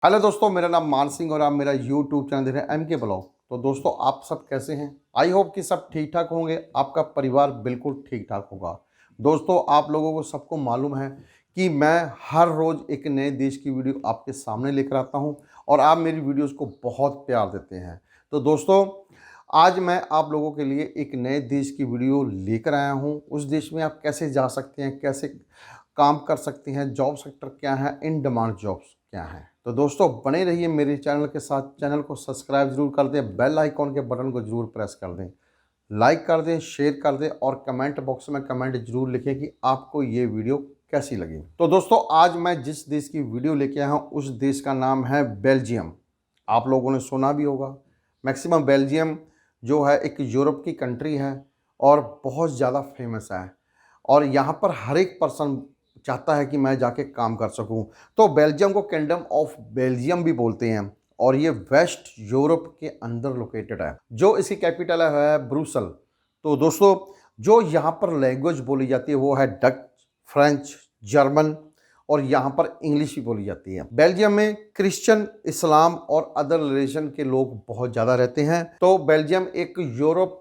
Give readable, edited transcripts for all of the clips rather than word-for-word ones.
Hello दोस्तों, मेरा नाम मान सिंह और आप मेरा यूट्यूब चैनल देख रहे हैं MK ब्लॉग। तो दोस्तों, आप सब कैसे हैं? आई होप कि सब ठीक ठाक होंगे, आपका परिवार बिल्कुल ठीक ठाक होगा। दोस्तों, आप लोगों को सबको मालूम है कि मैं हर रोज़ एक नए देश की वीडियो आपके सामने लेकर आता हूं और आप मेरी वीडियोस को बहुत प्यार देते हैं। तो दोस्तों, आज मैं आप लोगों के लिए एक नए देश की वीडियो लेकर आया हूं। उस देश में आप कैसे जा सकते हैं, कैसे काम कर सकते हैं, जॉब सेक्टर क्या है, इन डिमांड जॉब्स क्या हैं। तो दोस्तों, बने रहिए मेरे चैनल के साथ। चैनल को सब्सक्राइब जरूर कर दें, बेल आइकॉन के बटन को जरूर प्रेस कर दें, लाइक कर दें, शेयर कर दें और कमेंट बॉक्स में कमेंट जरूर लिखें कि आपको ये वीडियो कैसी लगी। तो दोस्तों, आज मैं जिस देश की वीडियो लेके आया हूँ उस देश का नाम है बेल्जियम। आप लोगों ने सुना भी होगा। मैक्सिमम बेल्जियम जो है एक यूरोप की कंट्री है और बहुत ज़्यादा फेमस है और यहाँ पर हर एक पर्सन चाहता है कि मैं जाके काम कर सकूं। तो बेल्जियम को किंगडम ऑफ बेल्जियम भी बोलते हैं और ये वेस्ट यूरोप के अंदर लोकेटेड है। जो इसकी कैपिटल है ब्रुसल। तो दोस्तों, जो यहाँ पर लैंग्वेज बोली जाती है वो है डच, फ्रेंच, जर्मन और यहाँ पर इंग्लिश भी बोली जाती है। बेल्जियम में क्रिश्चियन, इस्लाम और अदर रिलीजन के लोग बहुत ज़्यादा रहते हैं। तो बेल्जियम एक यूरोप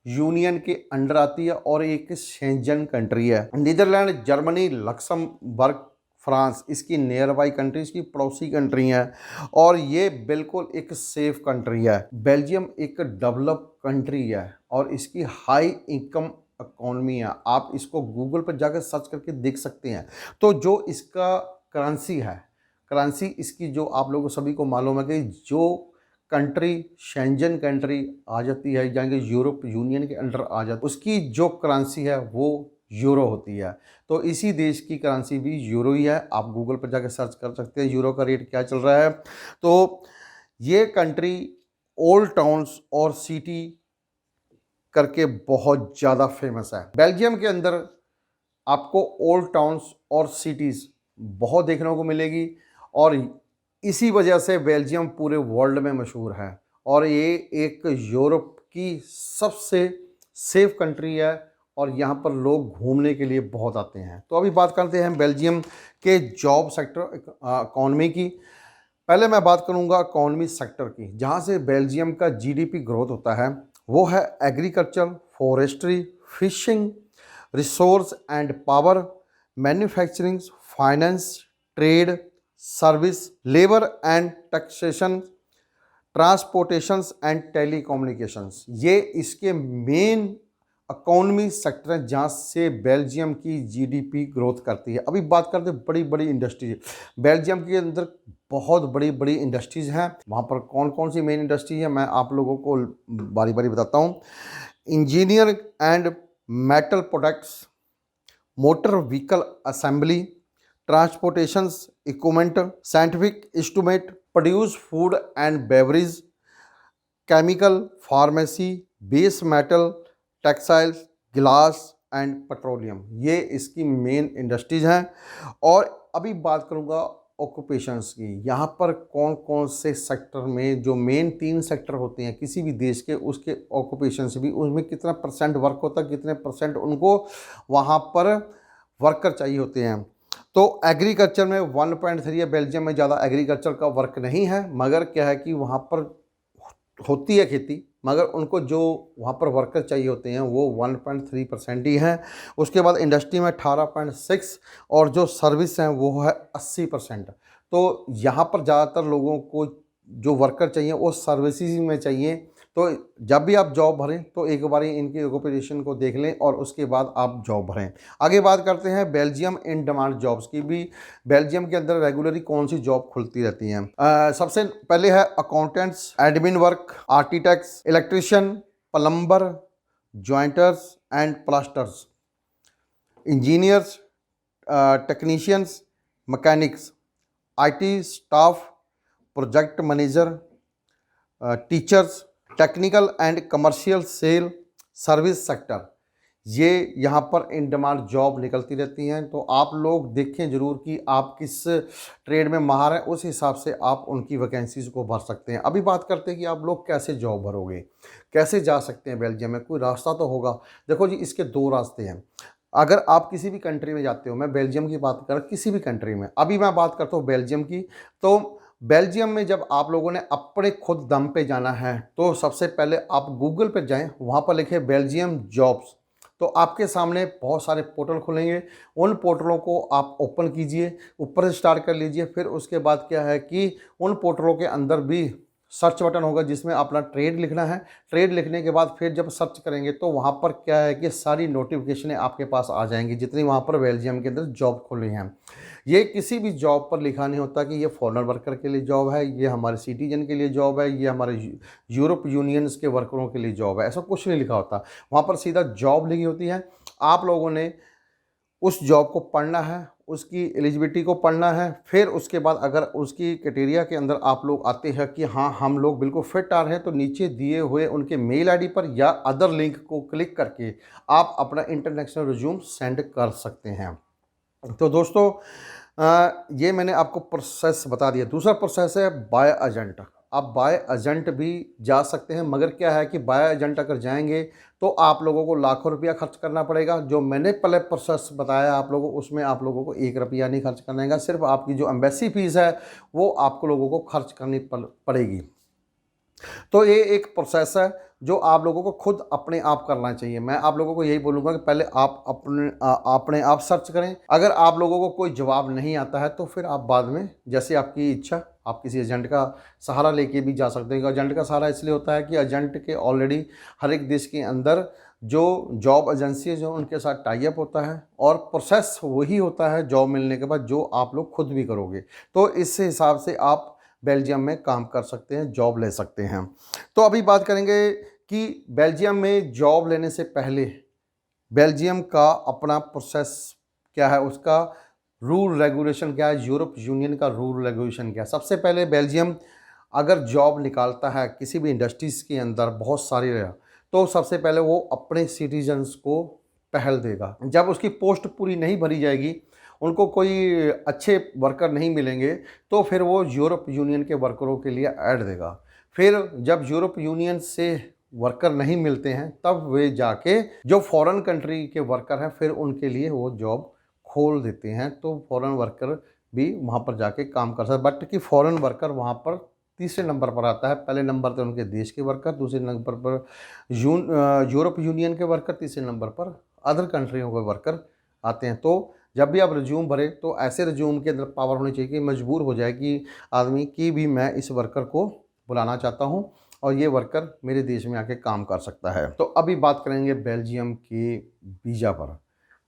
यूनियन के अंडर आती है और एक शेंजन कंट्री है। नीदरलैंड, जर्मनी, लक्समबर्ग, फ्रांस इसकी नियर बाई कंट्री, इसकी पड़ोसी कंट्री है और ये बिल्कुल एक सेफ कंट्री है। बेल्जियम एक डेवलप कंट्री है और इसकी हाई इनकम इकॉनमी है। आप इसको गूगल पर जाकर सर्च करके देख सकते हैं। तो जो इसका करेंसी है, करेंसी इसकी जो आप लोगों सभी को मालूम है कि जो कंट्री शेंजन कंट्री आ जाती है, यानी कि यूरोप यूनियन के अंडर आ जाती है, उसकी जो करेंसी है वो यूरो होती है। तो इसी देश की करेंसी भी यूरो ही है। आप गूगल पर जाकर सर्च कर सकते हैं यूरो का रेट क्या चल रहा है। तो ये कंट्री ओल्ड टाउन्स और सिटी करके बहुत ज़्यादा फेमस है। बेल्जियम के अंदर आपको ओल्ड टाउन्स और सिटीज़ बहुत देखने को मिलेगी और इसी वजह से बेल्जियम पूरे वर्ल्ड में मशहूर है और ये एक यूरोप की सबसे सेफ कंट्री है और यहाँ पर लोग घूमने के लिए बहुत आते हैं। तो अभी बात करते हैं बेल्जियम के जॉब सेक्टर इकॉनमी की। पहले मैं बात करूँगा इकॉनमी सेक्टर की, जहाँ से बेल्जियम का जीडीपी ग्रोथ होता है। वो है agriculture, forestry, fishing, resource and power, manufacturing, finance, trade, service, labour and taxation, transportations and telecommunications. ये इसके मेन इकोनॉमी सेक्टर है जहाँ से बेल्जियम की जीडीपी ग्रोथ करती है। अभी बात करते हैं बड़ी बड़ी इंडस्ट्रीज। बेल्जियम के अंदर बहुत बड़ी बड़ी इंडस्ट्रीज़ हैं। वहाँ पर कौन कौन सी मेन इंडस्ट्री है मैं आप लोगों को बारी बारी बताता हूँ। Engineer and metal products, motor vehicle assembly, transportations equipment, scientific instrument, produce food and beverage, chemical, pharmacy, base metal, textiles, glass and petroleum. ये इसकी मेन इंडस्ट्रीज हैं। और अभी बात करूँगा ऑक्यूपेशंस की। यहाँ पर कौन कौन से सेक्टर में, जो मेन 3 सेक्टर होते हैं किसी भी देश के, उसके ऑक्यूपेशन से भी उसमें कितना परसेंट वर्क होता है, कितने परसेंट उनको वहाँ पर वर्कर चाहिए होते हैं। तो एग्रीकल्चर में 1.3 है। बेल्जियम में ज़्यादा एग्रीकल्चर का वर्क नहीं है, मगर क्या है कि वहाँ पर होती है खेती, मगर उनको जो वहाँ पर वर्कर चाहिए होते हैं वो 1.3% ही हैं। उसके बाद इंडस्ट्री में 18.6 और जो सर्विस हैं वो है 80%। तो यहाँ पर ज़्यादातर लोगों को जो वर्कर चाहिए वो सर्विसेज में चाहिए। तो जब भी आप जॉब भरें तो एक बार इनकी ऑक्यूपेशन को देख लें और उसके बाद आप जॉब भरें। आगे बात करते हैं बेल्जियम इन डिमांड जॉब्स की भी। बेल्जियम के अंदर रेगुलरली कौन सी जॉब खुलती रहती हैं? सबसे पहले है accountants, admin work, architects, electrician, plumber, jointers and plasters, engineers, technicians, mechanics, IT staff, project manager, teachers, technical and commercial sale, service sector. ये यहाँ पर इन डिमांड जॉब निकलती रहती हैं। तो आप लोग देखें ज़रूर कि आप किस ट्रेड में माहिर हैं, उस हिसाब से आप उनकी वैकेंसीज़ को भर सकते हैं। अभी बात करते हैं कि आप लोग कैसे जॉब भरोगे, कैसे जा सकते हैं बेल्जियम में। कोई रास्ता तो होगा। देखो जी, इसके 2 रास्ते हैं। अगर आप किसी भी कंट्री में जाते हो, मैं बेल्जियम की बात कर किसी भी कंट्री में, अभी मैं बात करता हूँ बेल्जियम की, तो बेल्जियम में जब आप लोगों ने अपने खुद दम पे जाना है तो सबसे पहले आप गूगल पर जाएं, वहाँ पर लिखे बेल्जियम जॉब्स, तो आपके सामने बहुत सारे पोर्टल खुलेंगे। उन पोर्टलों को आप ओपन कीजिए, ऊपर से स्टार्ट कर लीजिए। फिर उसके बाद क्या है कि उन पोर्टलों के अंदर भी सर्च बटन होगा जिसमें अपना ट्रेड लिखना है। ट्रेड लिखने के बाद फिर जब सर्च करेंगे तो वहाँ पर क्या है कि सारी नोटिफिकेशनें आपके पास आ जाएंगी जितनी वहाँ पर बेल्जियम के अंदर जॉब खुली हैं। ये किसी भी जॉब पर लिखा नहीं होता कि ये फॉरेन वर्कर के लिए जॉब है, ये हमारे सिटीजन के लिए जॉब है, ये हमारे यूरोप यूनियंस के वर्करों के लिए जॉब है, ऐसा कुछ नहीं लिखा होता। वहाँ पर सीधा जॉब लिखी होती है। आप लोगों ने उस जॉब को पढ़ना है, उसकी एलिजिबिलिटी को पढ़ना है। फिर उसके बाद अगर उसकी क्राइटेरिया के अंदर आप लोग आते हैं कि हाँ हम लोग बिल्कुल फिट आ रहे हैं, तो नीचे दिए हुए उनके मेल आईडी पर या अदर लिंक को क्लिक करके आप अपना इंटरनेशनल रिज्यूम सेंड कर सकते हैं। तो दोस्तों ये मैंने आपको प्रोसेस बता दिया। दूसरा प्रोसेस है बाय एजेंट। आप बाय एजेंट भी जा सकते हैं, मगर क्या है कि बाय एजेंट अगर जाएंगे तो आप लोगों को लाखों रुपया खर्च करना पड़ेगा। जो मैंने पहले प्रोसेस बताया आप लोगों को, उसमें आप लोगों को 1 रुपया नहीं खर्च करना है, सिर्फ आपकी जो एम्बेसी फ़ीस है वो आपको लोगों को खर्च करनी पड़ेगी। तो ये एक प्रोसेस है जो आप लोगों को खुद अपने आप करना चाहिए। मैं आप लोगों को यही बोलूँगा कि पहले आप अपने आप सर्च करें। अगर आप लोगों को कोई जवाब नहीं आता है तो फिर आप बाद में जैसे आपकी इच्छा, आप किसी एजेंट का सहारा लेके भी जा सकते हैं। एजेंट का सहारा इसलिए होता है कि एजेंट के ऑलरेडी हर एक देश के अंदर जो जॉब एजेंसी है जो उनके साथ टाई अप होता है और प्रोसेस वही होता है जॉब मिलने के बाद जो आप लोग खुद भी करोगे। तो इस हिसाब से आप बेल्जियम में काम कर सकते हैं, जॉब ले सकते हैं। तो अभी बात करेंगे कि बेल्जियम में जॉब लेने से पहले बेल्जियम का अपना प्रोसेस क्या है, उसका रूल रेगुलेशन क्या है, यूरोप यूनियन का रूल रेगुलेशन क्या है। सबसे पहले बेल्जियम अगर जॉब निकालता है किसी भी इंडस्ट्रीज़ के अंदर बहुत सारी रहा, तो सबसे पहले वो अपने सिटीजन्स को पहल देगा। जब उसकी पोस्ट पूरी नहीं भरी जाएगी, उनको कोई अच्छे वर्कर नहीं मिलेंगे, तो फिर वो यूरोप यूनियन के वर्करों के लिए ऐड देगा। फिर जब यूरोप यूनियन से वर्कर नहीं मिलते हैं तब वे जाके जो फॉरेन कंट्री के वर्कर हैं फिर उनके लिए वो जॉब खोल देते हैं। तो फॉरेन वर्कर भी वहाँ पर जाके काम कर सकते, बट कि फॉरेन वर्कर वहाँ पर तीसरे नंबर पर आता है। पहले नंबर पर उनके देश के वर्कर, दूसरे नंबर पर यूरोप यूनियन के वर्कर, तीसरे नंबर पर अदर कंट्रियों के वर्कर आते हैं। तो जब भी आप रिज्यूम भरें तो ऐसे रिज्यूम के अंदर पावर होनी चाहिए कि मजबूर हो जाए कि आदमी कि भी मैं इस वर्कर को बुलाना चाहता हूं और ये वर्कर मेरे देश में आके काम कर सकता है। तो अभी बात करेंगे बेल्जियम के वीज़ा पर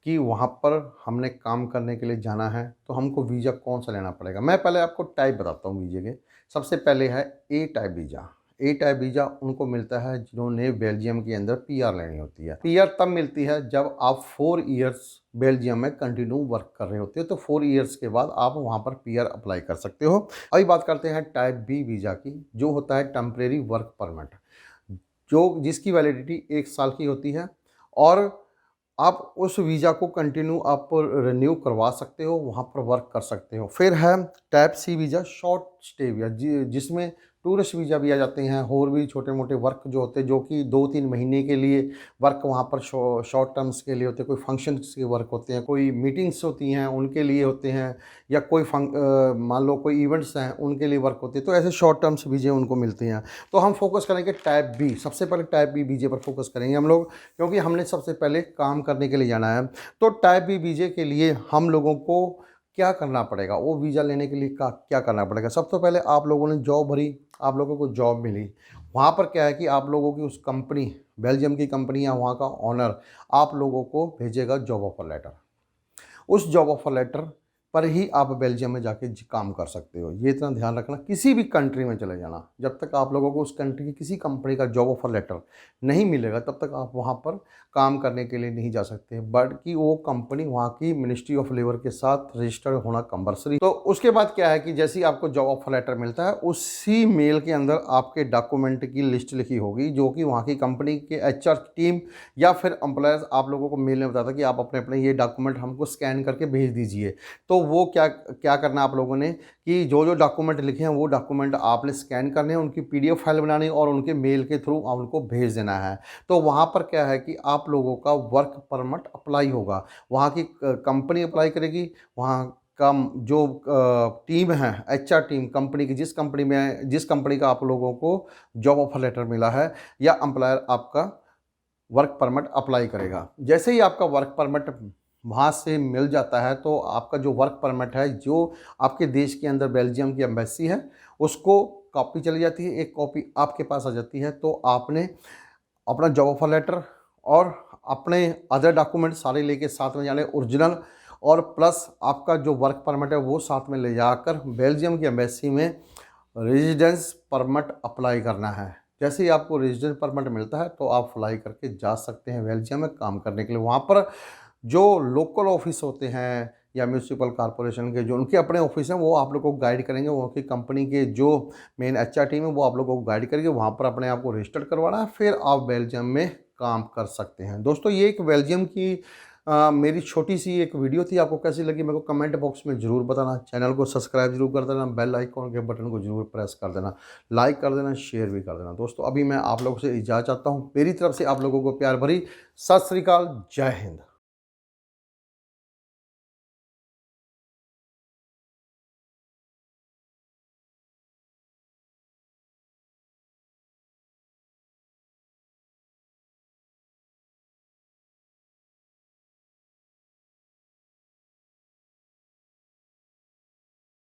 कि वहाँ पर हमने काम करने के लिए जाना है तो हमको वीज़ा कौन सा लेना पड़ेगा। मैं पहले आपको टाइप बताता हूँ वीज़े के। सबसे पहले है ए टाइप वीज़ा। ए टाइप वीज़ा उनको मिलता है जिन्होंने बेल्जियम के अंदर पीआर लेनी होती है। पीआर तब मिलती है जब आप 4 ईयर्स बेल्जियम में कंटिन्यू वर्क कर रहे होते हो, तो 4 ईयर्स के बाद आप वहाँ पर पीआर अप्लाई कर सकते हो। अभी बात करते हैं टाइप बी वीज़ा की, जो होता है टेम्परेरी वर्क परमिट, जो जिसकी वैलिडिटी 1 साल की होती है और आप उस वीज़ा को कंटिन्यू आप रिन्यू करवा सकते हो, वहाँ पर वर्क कर सकते हो। फिर है type C visa, short stay visa, जिसमें टूरिस्ट वीज़ा भी आ जाते हैं और भी छोटे मोटे वर्क जो होते हैं जो कि 2-3 महीने के लिए वर्क वहाँ पर शॉर्ट टर्म्स के लिए होते हैं। कोई फंक्शंस के वर्क होते हैं, कोई मीटिंग्स होती हैं उनके लिए होते हैं, या कोई मान लो कोई इवेंट्स हैं उनके लिए वर्क होते हैं। तो ऐसे शॉर्ट टर्म्स वीज़े उनको मिलते हैं। तो हम फोकस करेंगे टाइप बी, सबसे पहले टाइप बी वीज़े पर फोकस करेंगे हम लोग, क्योंकि हमने सबसे पहले काम करने के लिए जाना है। तो टाइप बी वीज़े के लिए हम लोगों को क्या करना पड़ेगा, वो वीज़ा लेने के लिए क्या करना पड़ेगा। सबसे पहले आप लोगों ने जॉब भरी, आप लोगों को जॉब मिली। वहाँ पर क्या है कि आप लोगों की उस कंपनी, बेल्जियम की कंपनी या वहाँ का ऑनर आप लोगों को भेजेगा जॉब ऑफर लेटर। उस जॉब ऑफर लेटर पर ही आप बेल्जियम में जाके काम कर सकते हो। ये इतना ध्यान रखना, किसी भी कंट्री में चले जाना, जब तक आप लोगों को उस कंट्री की किसी कंपनी का जॉब ऑफर लेटर नहीं मिलेगा तब तक आप वहाँ पर काम करने के लिए नहीं जा सकते, बल्कि वो कंपनी वहाँ की मिनिस्ट्री ऑफ लेबर के साथ रजिस्टर्ड होना कंपल्सरी। तो उसके बाद क्या है कि जैसे ही आपको जॉब ऑफर लेटर मिलता है उसी मेल के अंदर आपके डॉक्यूमेंट की लिस्ट लिखी होगी, जो कि वहाँ की कंपनी के एचआर टीम या फिर एम्प्लॉयर्स आप लोगों को मेल में बताता है कि आप अपने अपने ये डॉक्यूमेंट हमको स्कैन करके भेज दीजिए। तो वो क्या करना आप लोगों ने कि जो जो डॉक्यूमेंट लिखे हैं वो डॉक्यूमेंट आपने स्कैन करने हैं, उनकी पीडीएफ फाइल बनानी और उनके मेल के थ्रू उनको भेज देना है। तो वहाँ पर क्या है कि आप लोगों का वर्क परमिट अप्लाई होगा, वहाँ की कंपनी अप्लाई करेगी, वहाँ का जो टीम है, एचआर टीम कंपनी की, जिस कंपनी का आप लोगों को जॉब ऑफर लेटर मिला है, या एम्प्लॉयर आपका वर्क परमिट अप्लाई करेगा। जैसे ही आपका वर्क परमिट वहाँ से मिल जाता है तो आपका जो वर्क परमिट है, जो आपके देश के अंदर बेल्जियम की एम्बेसी है, उसको कॉपी चली जाती है, एक कॉपी आपके पास आ जाती है। तो आपने अपना जॉब ऑफर लेटर और अपने अदर डॉक्यूमेंट सारे लेके साथ में जाने, ओरिजिनल और प्लस आपका जो वर्क परमिट है वो साथ में ले जाकर बेल्जियम की एम्बेसी में रेजिडेंस परमिट अप्लाई करना है। जैसे ही आपको रेजिडेंस परमिट मिलता है तो आप अप्लाई करके जा सकते हैं बेल्जियम में काम करने के लिए। वहाँ पर जो लोकल ऑफिस होते हैं या म्यूनसिपल कॉरपोरेशन के जो उनके अपने ऑफिस हैं, वो आप लोग को गाइड करेंगे। वो की कंपनी के जो मेन एचआर टीम है वो आप लोगों को गाइड करेंगे। वहाँ पर अपने आप को रजिस्टर करवाना है, फिर आप बेल्जियम में काम कर सकते हैं। दोस्तों ये एक बेल्जियम की मेरी छोटी सी एक वीडियो थी। आपको कैसी लगी मेरे को कमेंट बॉक्स में ज़रूर बताना। चैनल को सब्सक्राइब जरूर कर देना, बेल आइकॉन के बटन को जरूर प्रेस कर देना, लाइक कर देना, शेयर भी कर देना। दोस्तों अभी मैं आप लोगों से इजाज़त चाहता हूँ। मेरी तरफ से आप लोगों को प्यार भरी सत श्री अकाल, जय हिंद।